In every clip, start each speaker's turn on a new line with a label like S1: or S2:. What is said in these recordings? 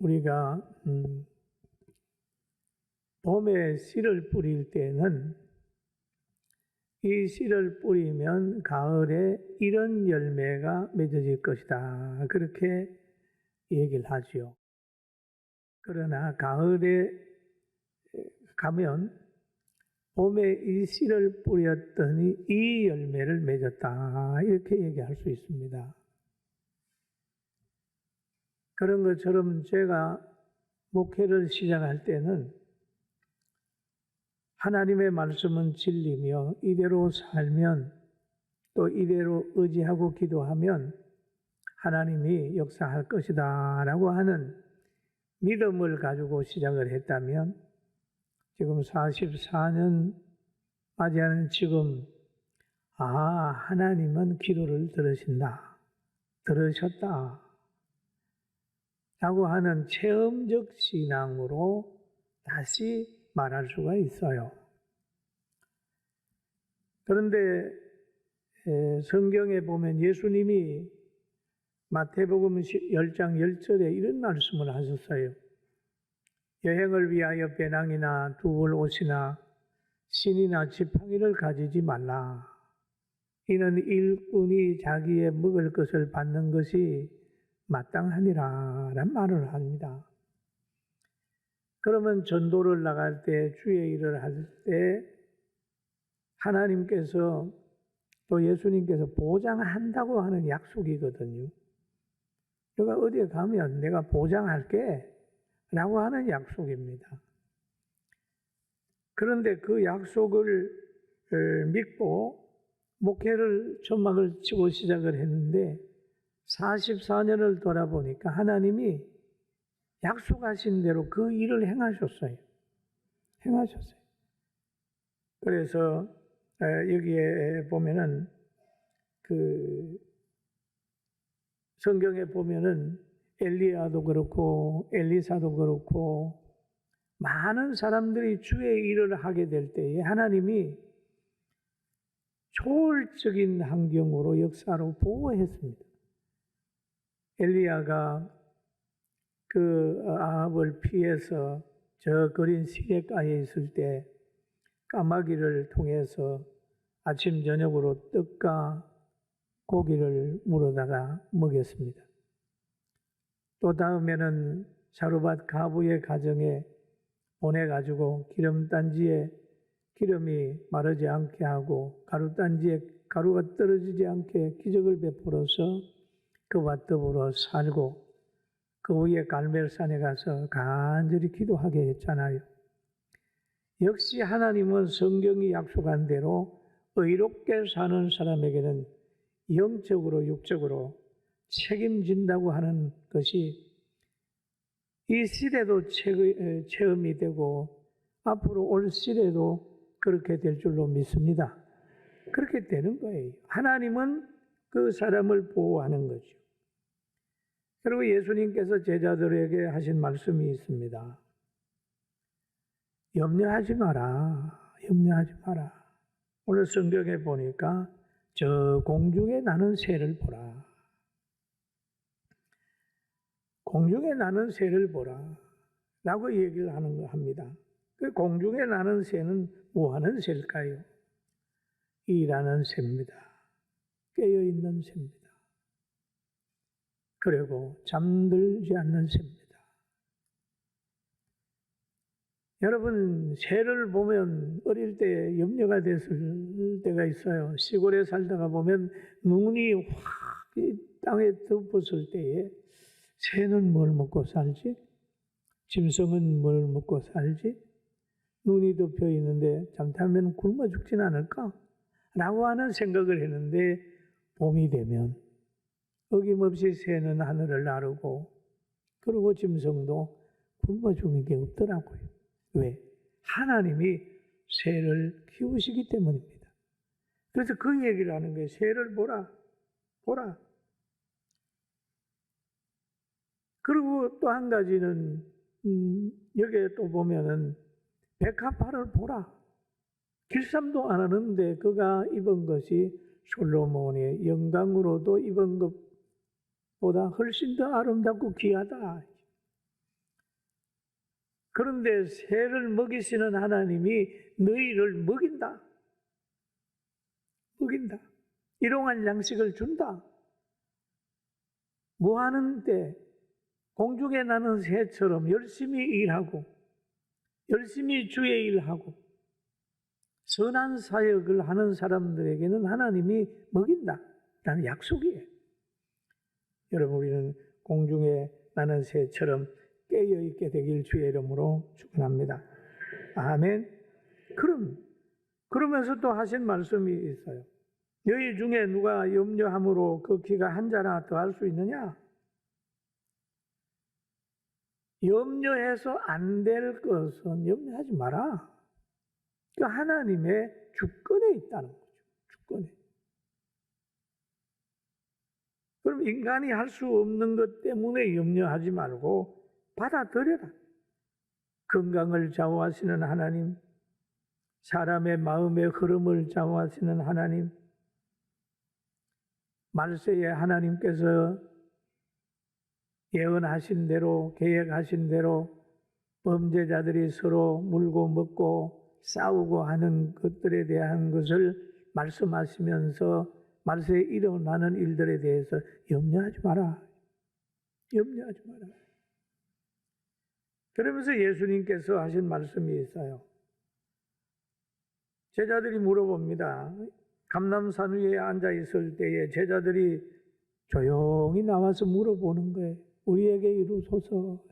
S1: 우리가 봄에 씨를 뿌릴 때는 이 씨를 뿌리면 가을에 이런 열매가 맺어질 것이다. 그렇게 얘기를 하지요. 그러나 가을에 가면 봄에 이 씨를 뿌렸더니 이 열매를 맺었다. 이렇게 얘기할 수 있습니다. 그런 것처럼 제가 목회를 시작할 때는 하나님의 말씀은 진리며 이대로 살면 또 이대로 의지하고 기도하면 하나님이 역사할 것이다 라고 하는 믿음을 가지고 시작을 했다면 지금 44년 맞이하는 지금 하나님은 기도를 들으셨다 라고 하는 체험적 신앙으로 다시 말할 수가 있어요. 그런데 성경에 보면 예수님이 마태복음 10장 10절에 이런 말씀을 하셨어요. 여행을 위하여 배낭이나 두벌 옷이나 신이나 지팡이를 가지지 말라. 이는 일꾼이 자기의 먹을 것을 받는 것이 마땅하니라 라는 말을 합니다. 그러면 전도를 나갈 때, 주의 일을 할 때 하나님께서 또 예수님께서 보장한다고 하는 약속이거든요. 내가 어디에 가면 내가 보장할게 라고 하는 약속입니다. 그런데 그 약속을 믿고 목회를 초막을 치고 시작을 했는데 44년을 돌아보니까 하나님이 약속하신 대로 그 일을 행하셨어요. 그래서 여기에 보면은 성경에 보면은 엘리야도 그렇고 엘리사도 그렇고 많은 사람들이 주의 일을 하게 될 때에 하나님이 초월적인 환경으로 역사로 보호했습니다. 엘리야가 아합을 피해서 저 거린 시냇가에 있을 때 까마귀를 통해서 아침 저녁으로 떡과 고기를 물어다가 먹였습니다. 또 다음에는 사르밧 가부의 가정에 보내가지고 기름단지에 기름이 마르지 않게 하고 가루단지에 가루가 떨어지지 않게 기적을 베풀어서 그와 더불어 살고 그 후에 갈멜산에 가서 간절히 기도하게 했잖아요. 역시 하나님은 성경이 약속한 대로 의롭게 사는 사람에게는 영적으로 육적으로 책임진다고 하는 것이 이 시대도 체험이 되고 앞으로 올 시대도 그렇게 될 줄로 믿습니다. 그렇게 되는 거예요. 하나님은 그 사람을 보호하는 거죠. 그리고 예수님께서 제자들에게 하신 말씀이 있습니다. 염려하지 마라. 오늘 성경에 보니까 저 공중에 나는 새를 보라. 공중에 나는 새를 보라. 라고 얘기를 합니다. 그 공중에 나는 새는 뭐 하는 새일까요? 일하는 새입니다. 깨어있는 새입니다. 그리고 잠들지 않는 새입니다. 여러분, 새를 보면 어릴 때 염려가 됐을 때가 있어요. 시골에 살다가 보면 눈이 확 이 땅에 덮었을 때에 새는 뭘 먹고 살지? 짐승은 뭘 먹고 살지? 눈이 덮여 있는데 잠자면 굶어 죽진 않을까? 라고 하는 생각을 했는데 봄이 되면 어김없이 새는 하늘을 나르고 그리고 짐승도 굶어 죽는 게 없더라고요. 왜? 하나님이 새를 키우시기 때문입니다. 그래서 그 얘기를 하는 거예요. 새를 보라. 그리고 또 한 가지는 여기에 또 보면은 백합화를 보라. 길쌈도 안 하는데 그가 입은 것이 솔로몬의 영광으로도 입은 것보다 훨씬 더 아름답고 귀하다. 그런데 새를 먹이시는 하나님이 너희를 먹인다. 먹인다. 일용할 양식을 준다. 뭐 하는데 공중에 나는 새처럼 열심히 일하고 열심히 주의 일하고 선한 사역을 하는 사람들에게는 하나님이 먹인다라는 약속이에요. 여러분, 우리는 공중에 나는 새처럼 깨어있게 되길 주의 이름으로 축원합니다. 아멘. 그러면서 또 하신 말씀이 있어요. 너희 중에 누가 염려함으로 그 키가 한 자나 더 할 수 있느냐? 염려해서 안 될 것은 염려하지 마라. 그 하나님의 주권에 있다는 거죠. 주권에. 그럼 인간이 할 수 없는 것 때문에 염려하지 말고 받아들여라. 건강을 좌우하시는 하나님, 사람의 마음의 흐름을 좌우하시는 하나님, 말세에 하나님께서 예언하신 대로, 계획하신 대로 범죄자들이 서로 물고 먹고 싸우고 하는 것들에 대한 것을 말씀하시면서 말세에 일어나는 일들에 대해서 염려하지 마라. 염려하지 마라. 그러면서 예수님께서 하신 말씀이 있어요. 제자들이 물어봅니다. 감람산 위에 앉아 있을 때에 제자들이 조용히 나와서 물어보는 거예요. 우리에게 이루소서.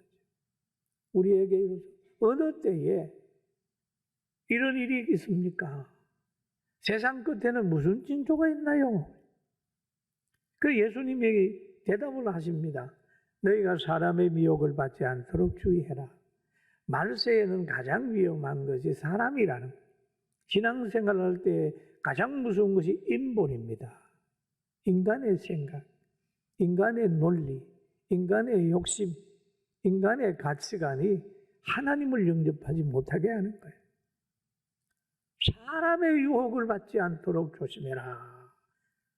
S1: 우리에게 이루소서. 어느 때에 이런 일이 있습니까? 세상 끝에는 무슨 징조가 있나요? 그 예수님이 대답을 하십니다. 너희가 사람의 미혹을 받지 않도록 주의해라. 말세에는 가장 위험한 것이 사람이라는 거예요. 신앙생활을 할 때 가장 무서운 것이 인본입니다. 인간의 생각, 인간의 논리, 인간의 욕심, 인간의 가치관이 하나님을 영접하지 못하게 하는 거예요. 사람의 유혹을 받지 않도록 조심해라.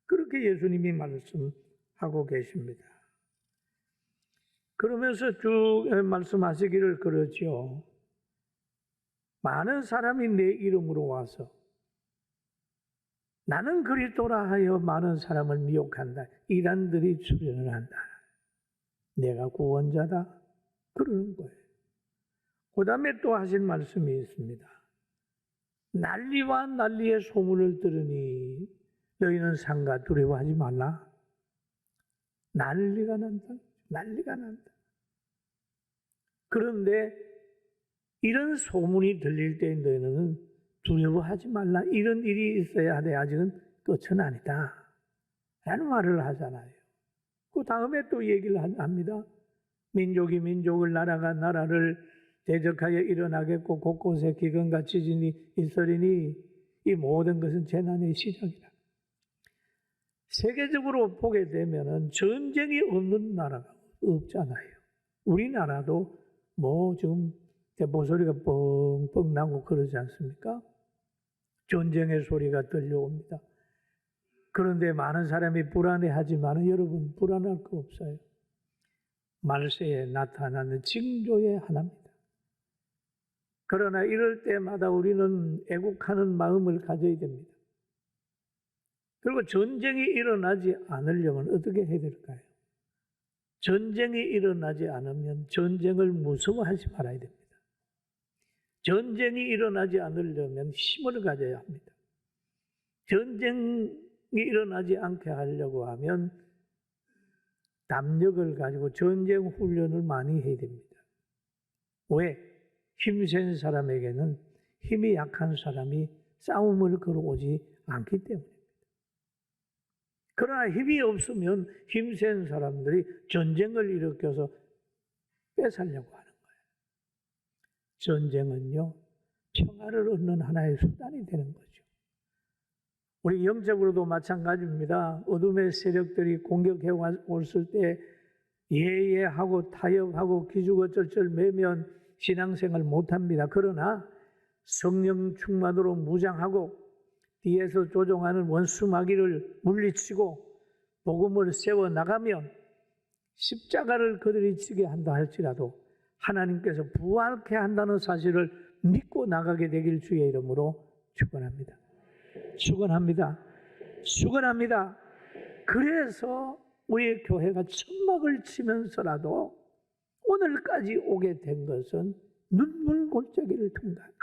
S1: 그렇게 예수님이 말씀하고 계십니다. 그러면서 쭉 말씀하시기를 그러죠. 많은 사람이 내 이름으로 와서 나는 그리스도라 하여 많은 사람을 미혹한다. 이단들이 출현을 한다. 내가 구원자다. 그러는 거예요. 그 다음에 또 하신 말씀이 있습니다. 난리와 난리의 소문을 들으니 너희는 상가 두려워하지 말라. 난리가 난다. 난리가 난다. 그런데 이런 소문이 들릴 때 너희는 두려워하지 말라. 이런 일이 있어야 하되 아직은 끝은 아니다. 라는 말을 하잖아요. 그 다음에 또 얘기를 합니다. 민족이 민족을, 나라가 나라를 대적하여 일어나겠고 곳곳에 기근과 지진이 있으리니 이 모든 것은 재난의 시작이다. 세계적으로 보게 되면은 전쟁이 없는 나라가 없잖아요. 우리나라도 뭐 지금 대포소리가 뻥뻥 나고 그러지 않습니까? 전쟁의 소리가 들려옵니다. 그런데 많은 사람이 불안해하지만 여러분 불안할 거 없어요. 말세에 나타나는 징조의 하나입니다. 그러나 이럴 때마다 우리는 애국하는 마음을 가져야 됩니다. 그리고 전쟁이 일어나지 않으려면 어떻게 해야 될까요? 전쟁이 일어나지 않으면 전쟁을 무서워하지 말아야 됩니다. 전쟁이 일어나지 않으려면 힘을 가져야 합니다. 전쟁이 일어나지 않게 하려고 하면 담력을 가지고 전쟁 훈련을 많이 해야 됩니다. 왜? 힘센 사람에게는 힘이 약한 사람이 싸움을 걸어오지 않기 때문입니다. 그러나 힘이 없으면 힘센 사람들이 전쟁을 일으켜서 뺏으려고 하는 거예요. 전쟁은요, 평화를 얻는 하나의 수단이 되는 거죠. 우리 영적으로도 마찬가지입니다. 어둠의 세력들이 공격해 왔을 때 예예하고 타협하고 기죽어쩔쩔 매면 신앙생활 못합니다. 그러나 성령 충만으로 무장하고 뒤에서 조종하는 원수마귀를 물리치고 복음을 세워나가면 십자가를 그들이 지게 한다 할지라도 하나님께서 부활케 한다는 사실을 믿고 나가게 되길 주의 이름으로 축원합니다. 축원합니다. 축원합니다. 그래서 우리의 교회가 천막을 치면서라도 오늘까지 오게 된 것은 눈물 골짜기를 통과한 것.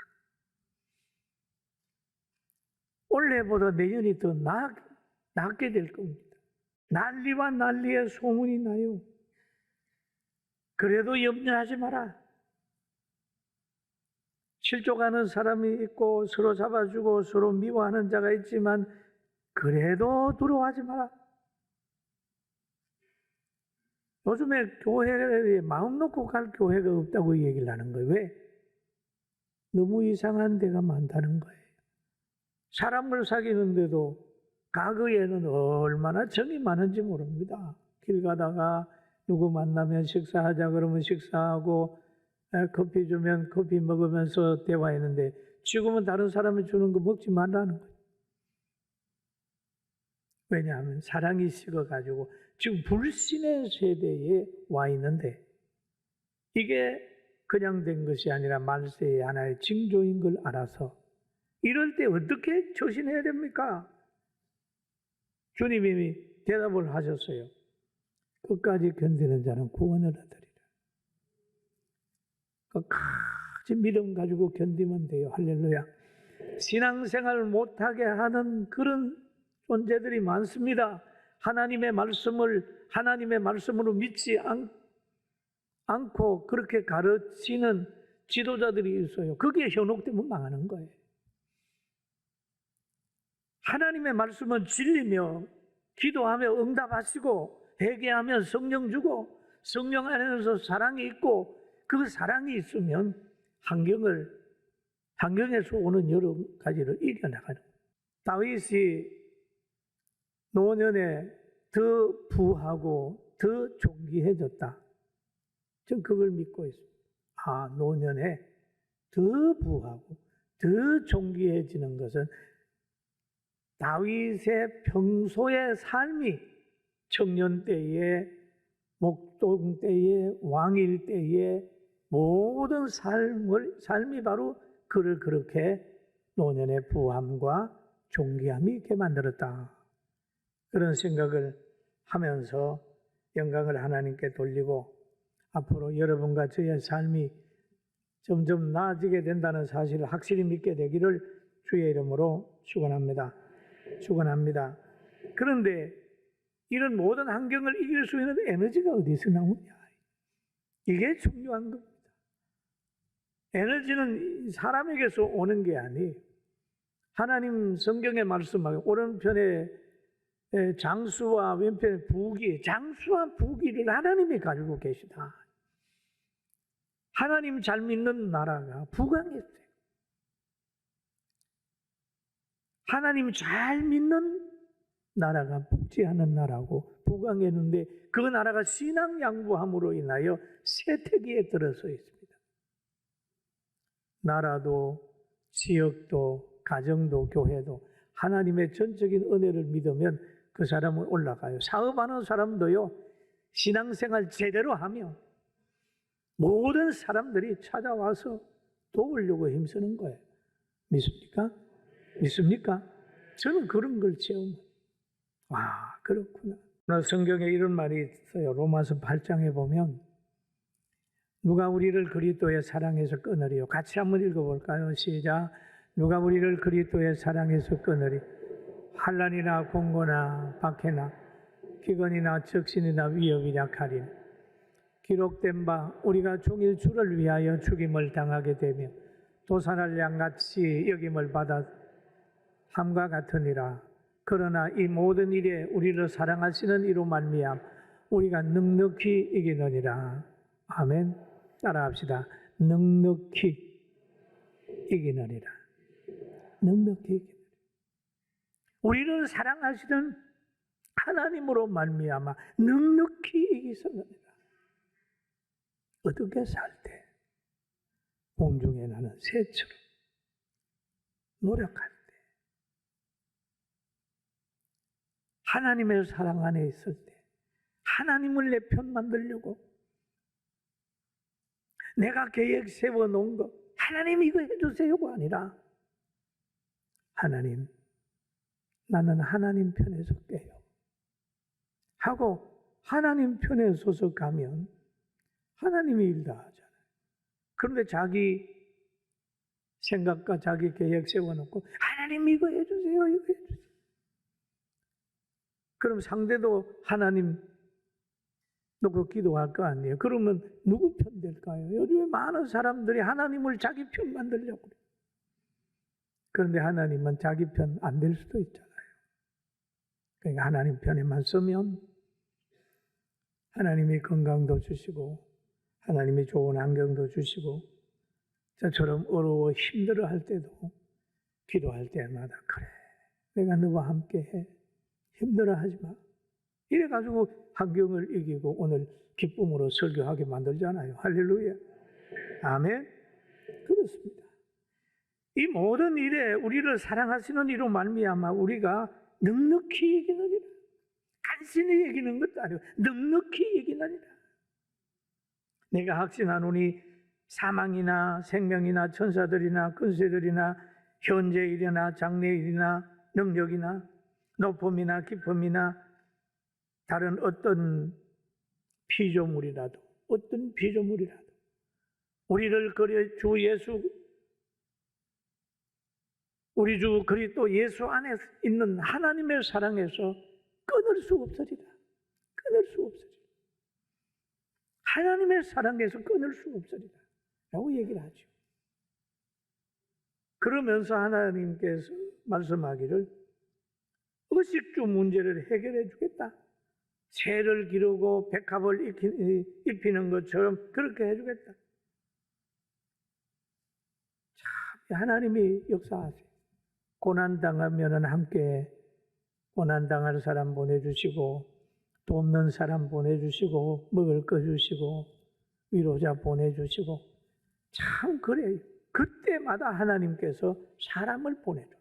S1: 올해보다 내년이 더 낫게 될 겁니다. 난리와 난리의 소문이 나요. 그래도 염려하지 마라. 실족하는 사람이 있고 서로 잡아주고 서로 미워하는 자가 있지만 그래도 두려워하지 마라. 요즘에 교회에 마음 놓고 갈 교회가 없다고 얘기를 하는 거예요. 왜? 너무 이상한 데가 많다는 거예요. 사람을 사귀는데도 과거에는 얼마나 정이 많은지 모릅니다. 길 가다가 누구 만나면 식사하자 그러면 식사하고 커피 주면 커피 먹으면서 대화했는데 지금은 다른 사람이 주는 거 먹지 말라는 거예요. 왜냐하면 사랑이 식어가지고 지금 불신의 세대에 와 있는데 이게 그냥 된 것이 아니라 말세의 하나의 징조인 걸 알아서 이럴 때 어떻게 조심해야 됩니까? 주님이 대답을 하셨어요. 끝까지 견디는 자는 구원을 얻으리라. 끝까지 믿음 가지고 견디면 돼요. 할렐루야. 신앙생활 못하게 하는 그런 존재들이 많습니다. 하나님의 말씀으로 믿지 않고 그렇게 가르치는 지도자들이 있어요. 그게 현혹되면 망하는 거예요. 하나님의 말씀은 진리며 기도하며 응답하시고 회개하며 성령 주고 성령 안에서 사랑이 있고 그 사랑이 있으면 환경에서 오는 여러 가지를 이겨나가는 거예요. 다윗이 노년에 더 부하고 더 존귀해졌다. 전 그걸 믿고 있습니다. 노년에 더 부하고 더 존귀해지는 것은 다윗의 평소의 삶이 청년 때에 목동 때에 왕일 때에 모든 삶이 바로 그를 그렇게 노년의 부함과 존귀함이 있게 만들었다. 그런 생각을 하면서 영광을 하나님께 돌리고 앞으로 여러분과 저의 삶이 점점 나아지게 된다는 사실을 확실히 믿게 되기를 주의 이름으로 축원합니다. 축원합니다. 그런데 이런 모든 환경을 이길 수 있는 에너지가 어디서 나오냐? 이게 중요한 겁니다. 에너지는 사람에게서 오는 게 아니에요. 하나님 성경에 말씀하고 오른편에 장수와 왼편에 부귀, 장수와 부귀를 하나님이 가지고 계시다. 하나님 잘 믿는 나라가 부강했어요. 하나님 잘 믿는 나라가 복지하는 나라고 부강했는데 그 나라가 신앙 양보함으로 인하여 쇠퇴기에 들어서 있습니다. 나라도 지역도 가정도 교회도 하나님의 전적인 은혜를 믿으면 그 사람은 올라가요. 사업하는 사람도요, 신앙생활 제대로 하면 모든 사람들이 찾아와서 도우려고 힘쓰는 거예요. 믿습니까? 믿습니까? 저는 그런 걸 체험해요. 그렇구나. 성경에 이런 말이 있어요. 로마서 8장에 보면 누가 우리를 그리스도의 사랑에서 끊으리요. 같이 한번 읽어볼까요? 시작. 누가 우리를 그리스도의 사랑에서 끊으리. 환난이나 공고나 박해나 기근이나 적신이나 위협이나 칼이나 기록된 바 우리가 종일 주를 위하여 죽임을 당하게 되며 도살할 양같이 여김을 받아 함과 같으니라. 그러나 이 모든 일에 우리를 사랑하시는 이로 말미암아 우리가 넉넉히 이기느니라. 아멘. 따라합시다. 넉넉히 이기느니라. 넉넉히 이기느니라. 우리를 사랑하시는 하나님으로 말미암아 넉넉히 이기느니라. 어떻게 살 때? 공중에 나는 새처럼 노력할 때, 하나님의 사랑 안에 있을 때, 하나님을 내 편 만들려고 내가 계획 세워놓은 거 하나님 이거 해주세요가 아니라 하나님 나는 하나님 편에 섰게요 하고 하나님 편에 서서 가면 하나님이 일 다 하잖아요. 그런데 자기 생각과 자기 계획 세워놓고 하나님 이거 해주세요 이거 해주세요. 그럼 상대도 하나님 놓고 기도할 거 아니에요. 그러면 누구 편 될까요? 요즘에 많은 사람들이 하나님을 자기 편 만들려고 그래요. 그런데 하나님은 자기 편 안 될 수도 있잖아요. 그러니까 하나님 편에만 서면 하나님이 건강도 주시고 하나님이 좋은 환경도 주시고 저처럼 어려워 힘들어 할 때도 기도할 때마다 그래 내가 너와 함께해 힘들어 하지 마 이래가지고 환경을 이기고 오늘 기쁨으로 설교하게 만들잖아요. 할렐루야 아멘. 그렇습니다. 이 모든 일에 우리를 사랑하시는 이로 말미암아 우리가 넉넉히 이기느니라. 간신히 이기는 것도 아니고 넉넉히 이기느니라. 내가 확신하노니 사망이나 생명이나 천사들이나 권세들이나 현재 일이나 장래 일이나 능력이나 높음이나 깊음이나 다른 어떤 피조물이라도 우리를 주 예수 우리 주 그리스도 예수 안에 있는 하나님의 사랑에서 끊을 수 없으리라. 끊을 수 없으리라. 하나님의 사랑에서 끊을 수 없으리라 라고 얘기를 하죠. 그러면서 하나님께서 말씀하기를 의식주 문제를 해결해 주겠다. 새를 기르고 백합을 입히는 것처럼 그렇게 해주겠다. 참 하나님이 역사하세요. 고난당하면 함께 고난당할 사람 보내주시고 돕는 사람 보내주시고 먹을 거 주시고 위로자 보내주시고 참 그래요. 그때마다 하나님께서 사람을 보내줘요.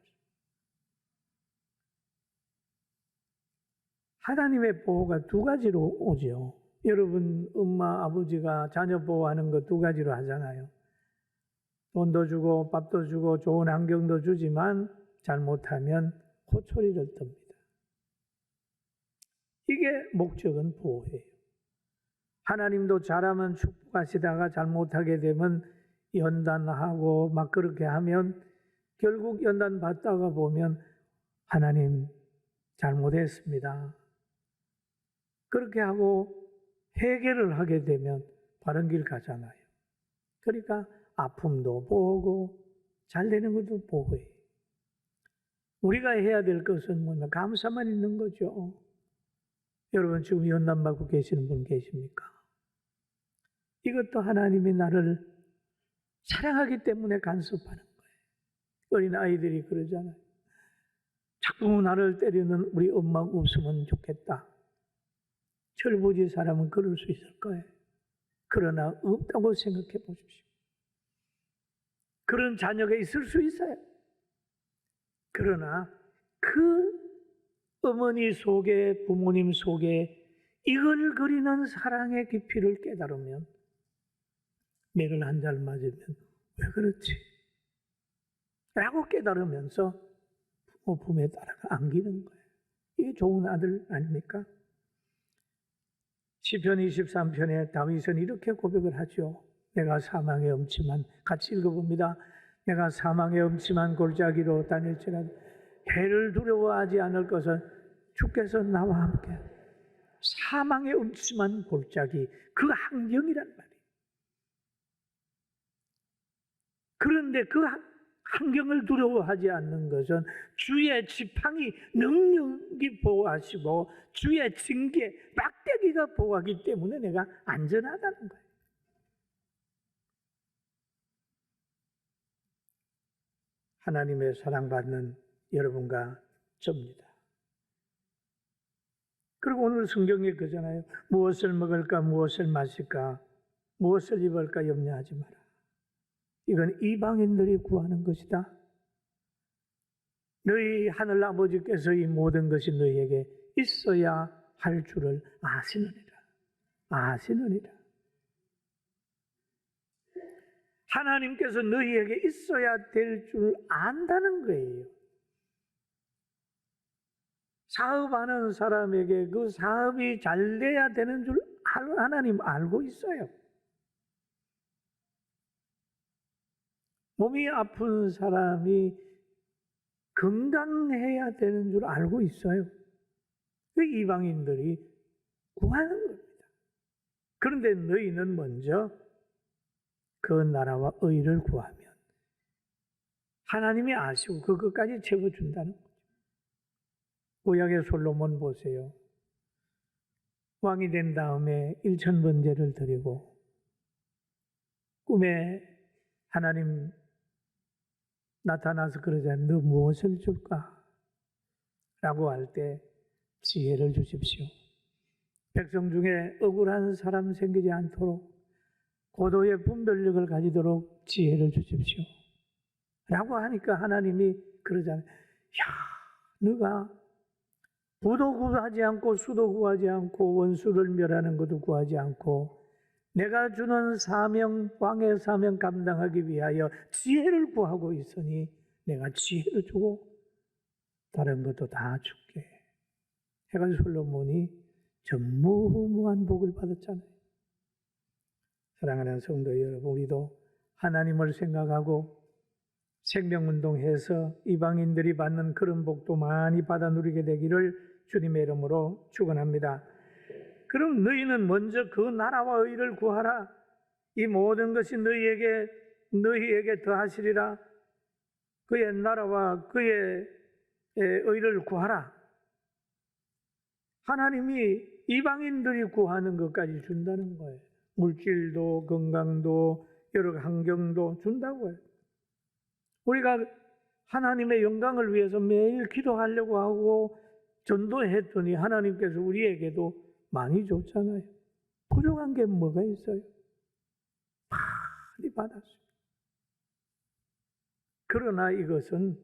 S1: 하나님의 보호가 두 가지로 오죠. 여러분 엄마 아버지가 자녀 보호하는 거 두 가지로 하잖아요. 돈도 주고 밥도 주고 좋은 환경도 주지만 잘못하면 호초리를 뜹니다. 이게 목적은 보호예요. 하나님도 잘하면 축복하시다가 잘못하게 되면 연단하고 막 그렇게 하면 결국 연단 받다가 보면 하나님 잘못했습니다. 그렇게 하고 해결을 하게 되면 바른 길 가잖아요. 그러니까 아픔도 보고 잘 되는 것도 보호해요. 우리가 해야 될 것은 뭐냐? 감사만 있는 거죠. 여러분 지금 연단 받고 계시는 분 계십니까? 이것도 하나님이 나를 사랑하기 때문에 간섭하는 거예요. 어린 아이들이 그러잖아요. 자꾸 나를 때리는 우리 엄마 없으면 좋겠다. 철부지 사람은 그럴 수 있을 거예요. 그러나 없다고 생각해 보십시오. 그런 자녀가 있을 수 있어요. 그러나 그 어머니 속에 부모님 속에 이글거리는 사랑의 깊이를 깨달으면 맥을 한 잘 맞으면 왜 그렇지? 라고 깨달으면서 부모 품에 따라가 안기는 거예요. 이게 좋은 아들 아닙니까? 시편 23편에 다윗은 이렇게 고백을 하죠. 내가 사망의 엄침한 같이 읽어봅니다. 내가 사망의 엄침한 골짜기로 다닐지라도 해를 두려워하지 않을 것은 주께서 나와 함께. 사망의 엄침한 골짜기 그 환경이란 말이에요. 그런데 그 환경을 두려워하지 않는 것은 주의 지팡이 능력이 보호하시고 주의 징계 막대기가 보호하기 때문에 내가 안전하다는 거예요. 하나님의 사랑받는 여러분과 저입니다. 그리고 오늘 성경에 그잖아요. 무엇을 먹을까 무엇을 마실까 무엇을 입을까 염려하지 마라. 이건 이방인들이 구하는 것이다. 너희 하늘 아버지께서 이 모든 것이 너희에게 있어야 할 줄을 아시느니라. 아시느니라. 하나님께서 너희에게 있어야 될 줄 안다는 거예요. 사업하는 사람에게 그 사업이 잘 돼야 되는 줄 하나님 알고 있어요. 몸이 아픈 사람이 건강해야 되는 줄 알고 있어요. 그 이방인들이 구하는 겁니다. 그런데 너희는 먼저 그 나라와 의를 구하면 하나님이 아시고 그것까지 채워준다는 거죠. 구약의 솔로몬 보세요. 왕이 된 다음에 1000번제를 드리고 꿈에 하나님 나타나서 그러잖아요. 너 무엇을 줄까? 라고 할 때 지혜를 주십시오. 백성 중에 억울한 사람 생기지 않도록 고도의 분별력을 가지도록 지혜를 주십시오. 라고 하니까 하나님이 그러잖아요. 야, 너가 부도 구하지 않고 수도 구하지 않고 원수를 멸하는 것도 구하지 않고 내가 주는 사명, 왕의 사명 감당하기 위하여 지혜를 구하고 있으니 내가 지혜를 주고 다른 것도 다 줄게. 해가지고 솔로몬이 전무후무한 복을 받았잖아요. 사랑하는 성도 여러분, 우리도 하나님을 생각하고 생명운동해서 이방인들이 받는 그런 복도 많이 받아 누리게 되기를 주님의 이름으로 축원합니다. 그럼 너희는 먼저 그 나라와 의를 구하라. 이 모든 것이 너희에게 더하시리라. 그의 나라와 그의 의를 구하라. 하나님이 이방인들이 구하는 것까지 준다는 거예요. 물질도 건강도 여러 환경도 준다고 해요. 우리가 하나님의 영광을 위해서 매일 기도하려고 하고 전도했더니 하나님께서 우리에게도 많이 줬잖아요. 부족한 게 뭐가 있어요? 많이 받았어요. 그러나 이것은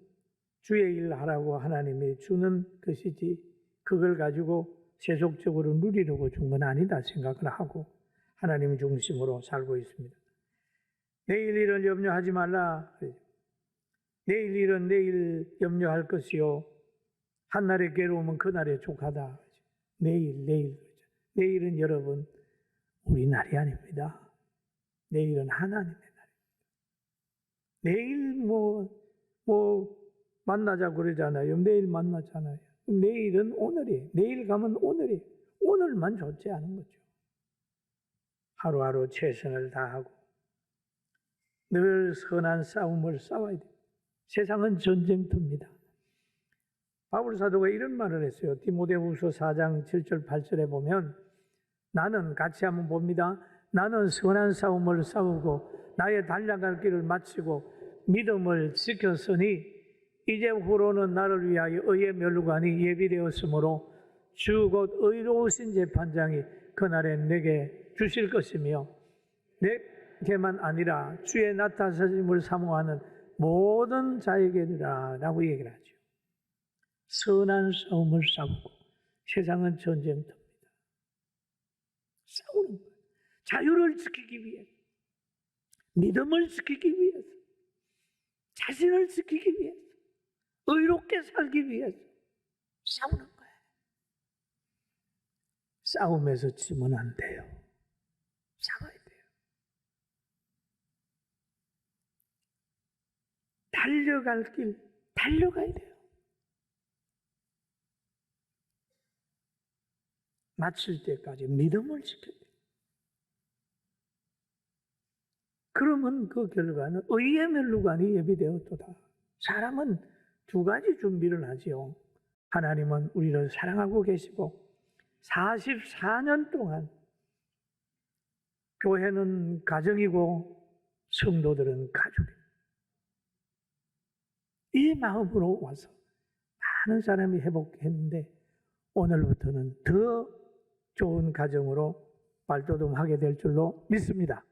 S1: 주의 일 하라고 하나님이 주는 것이지 그걸 가지고 세속적으로 누리려고 준 건 아니다 생각을 하고 하나님 중심으로 살고 있습니다. 내일 일을 염려하지 말라. 내일 일은 내일 염려할 것이요. 한날의 괴로움은 그날의 족하다. 내일은 여러분 우리 날이 아닙니다. 내일은 하나님의 날입니다. 내일 만나자고 그러잖아요. 내일 만나잖아요. 내일은 오늘이에요. 내일 가면 오늘이에요. 오늘만 좋지 않은 거죠. 하루하루 최선을 다하고 늘 선한 싸움을 싸워야 돼요. 세상은 전쟁터입니다. 바울 사도가 이런 말을 했어요. 디모데후서 4장 7절 8절에 보면 나는 같이 한번 봅니다. 나는 선한 싸움을 싸우고 나의 달려갈 길을 마치고 믿음을 지켰으니 이제 후로는 나를 위하여 의의 면류관이 예비되었으므로 주 곧 의로우신 재판장이 그날에 내게 주실 것이며 내게만 아니라 주의 나타나심을 사모하는 모든 자에게라 라고 얘기를 하죠. 선한 싸움을 싸우고 세상은 전쟁터입니다. 싸우는 거예요. 자유를 지키기 위해서, 믿음을 지키기 위해서, 자신을 지키기 위해서, 의롭게 살기 위해서 싸우는 거예요. 싸움에서 지면 안 돼요. 싸워야 돼요. 달려갈 길 달려가야 돼요. 마칠 때까지 믿음을 지켜야 돼요. 그러면 그 결과는 의의 면류관이 예비되었도다. 사람은 두 가지 준비를 하지요. 하나님은 우리를 사랑하고 계시고 44년 동안 교회는 가정이고 성도들은 가족입니다. 이 마음으로 와서 많은 사람이 회복했는데 오늘부터는 더 좋은 가정으로 발돋움하게 될 줄로 믿습니다.